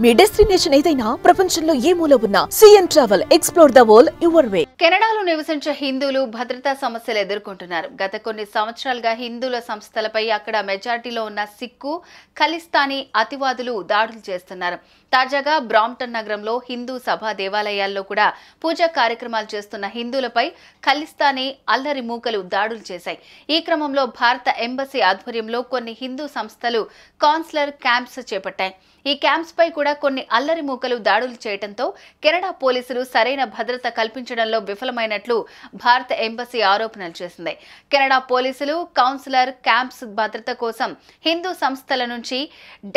మీ destination ఏదైనా ప్రపంచంలో ఏ మూల ఉన్నా CN travel explore the world your way. కెనడాలో నివసించే హిందువులు భద్రతా సమస్యలు ఎదుర్కొంటున్నారు. గత కొన్ని సంవత్సరాలుగా హిందువుల సంస్థలపై అక్కడ మెజారిటీలో ఉన్న సిక్కు, ఖలిస్తానీ అతివాదులు దాడులు చేస్తున్నారు. తాజాగా బ్రాంప్టన్ నగరంలో హిందూ సభా దేవాలయాల్లో కూడా పూజా కార్యక్రమాలు చేస్తున్న హిందువులపై ఖలిస్తానీ అల్లరి మూకలు దాడులు చేశాయి. ఈ క్రమంలో భారత ఎంబసీ ఆధ్వర్యంలో కొన్ని హిందూ సంస్థలు కాన్సులర్ క్యాంప్స్ చేపట్టాయి. ఈ క్యాంప్స్ పై కూడా కొన్ని అల్లరి మూకలు దాడులు చేయడంతో కెనడా పోలీసులు సరైన భద్రత కల్పించడంలో విఫలమైనట్లు భారత ఎంబసీ ఆరోపణలు చేసింది. కెనడా పోలీసులు కౌన్సిలర్ క్యాంప్స్ భద్రత కోసం హిందూ సంస్థల నుంచి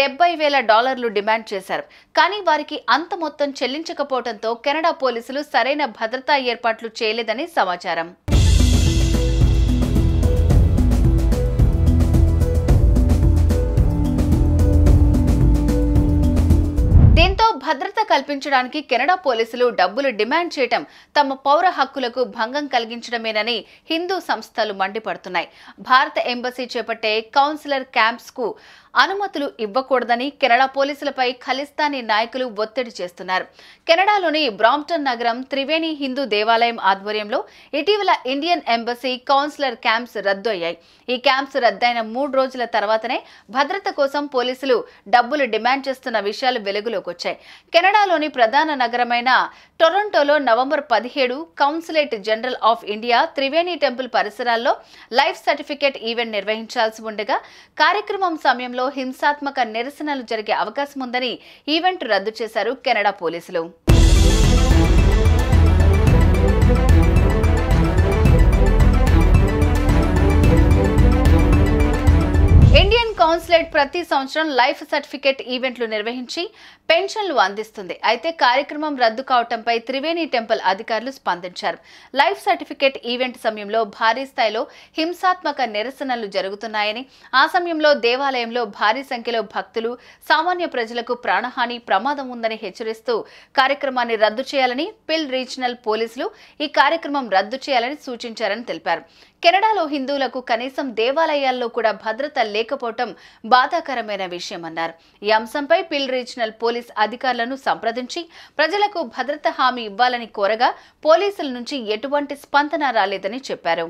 $70,000 డిమాండ్ చేశారు. కానీ వారికి అంత మొత్తం చెల్లించకపోవడంతో కెనడా పోలీసులు సరైన భద్రతా ఏర్పాట్లు చేయలేదని సమాచారం. దీంతో భద్రత కల్పించడానికి కెనడా పోలీసులు డబ్బులు డిమాండ్ చేయటం తమ పౌర హక్కులకు భంగం కలిగించడమేనని హిందూ సంస్థలు మండిపడుతున్నాయి. భారత ఎంబసీ చేపట్టే కౌన్సిలర్ క్యాంప్స్ కు అనుమతులు ఇవ్వకూడదని కెనడా పోలీసులపై ఖలిస్తానీ నాయకులు ఒత్తిడి చేస్తున్నారు. కెనడాలోని బ్రాంప్టన్ నగరం త్రివేణి హిందూ దేవాలయం ఆధ్వర్యంలో ఇటీవల ఇండియన్ ఎంబసీ కౌన్సిలర్ క్యాంప్స్ రద్దు అయ్యాయి. ఈ క్యాంప్స్ రద్దయిన 3 రోజుల తర్వాతనే భద్రత కోసం పోలీసులు డబ్బులు డిమాండ్ చేస్తున్న విషయాలు వెలుగులోకి వచ్చాయి. కెనడాలోని ప్రధాన నగరమైన టొరంటోలో November 17 consulate general of India Triveni temple పరిసరాల్లో లైఫ్ సర్టిఫికేట్ ఈవెంట్ నిర్వహించాల్సి ఉండగా కార్యక్రమం సమయంలో హింసాత్మక నిరసనలు జరిగే అవకాశం ఉందని ఈవెంట్ రద్దు చేశారు కెనడా పోలీసులు. ఇండియన్ కౌన్సిలేట్ ప్రతి సంవత్సరం లైఫ్ సర్టిఫికేట్ ఈవెంట్లు నిర్వహించి పెన్షన్లు అందిస్తుంది. అయితే కార్యక్రమం రద్దు కావడంపై త్రివేణి టెంపుల్ అధికారులు స్పందించారు. లైఫ్ సర్టిఫికేట్ ఈవెంట్ సమయంలో భారీ స్థాయిలో హింసాత్మక నిరసనలు జరుగుతున్నాయని, ఆ సమయంలో దేవాలయంలో భారీ సంఖ్యలో భక్తులు, సామాన్య ప్రజలకు ప్రాణహాని ప్రమాదం ఉందని హెచ్చరిస్తూ కార్యక్రమాన్ని రద్దు చేయాలని పిల్ రీజనల్ పోలీసులు ఈ కార్యక్రమం రద్దు చేయాలని సూచించారని తెలిపారు. కెనడాలో హిందువులకు కనీసం దేవాలయాల్లో కూడా భద్రత లేకపోవటం బాధాకరమైన విషయమన్నారు. ఈ అంశంపై పిల్ రీజనల్ పోలీస్ అధికారులను సంప్రదించి ప్రజలకు భద్రత హామీ ఇవ్వాలని కోరగా పోలీసుల నుంచి ఎటువంటి స్పందన రాలేదని చెప్పారు.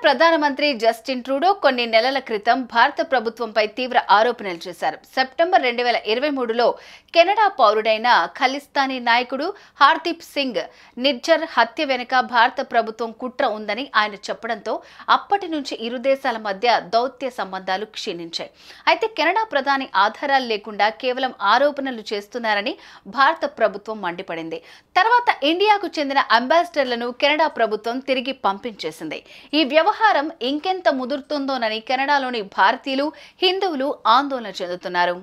ప్రధానమంత్రి జస్టిన్ ట్రూడో కొన్ని నెలల క్రితం భారత ప్రభుత్వంపై తీవ్ర ఆరోపణలు చేశారు. సెప్టెంబర్ 2023లో కెనడా పౌరుడైన ఖలిస్తానీ నాయకుడు హార్దీప్ సింగ్ నిజ్జర్ హత్య వెనుక భారత ప్రభుత్వం కుట్ర ఉందని ఆయన చెప్పడంతో అప్పటి నుంచి ఇరు దేశాల మధ్య దౌత్య సంబంధాలు క్షీణించాయి. అయితే కెనడా ప్రధాని ఆధారాలు లేకుండా కేవలం ఆరోపణలు చేస్తున్నారని భారత ప్రభుత్వం మండిపడింది. తర్వాత ఇండియాకు చెందిన అంబాసిడర్లను కెనడా ప్రభుత్వం తిరిగి పంపించేసింది. ఈ వ్యవహారం ఇంకెంత ముదురుతుందోనని కెనడాలోని భారతీయులు, హిందువులు ఆందోళన చెందుతున్నారు.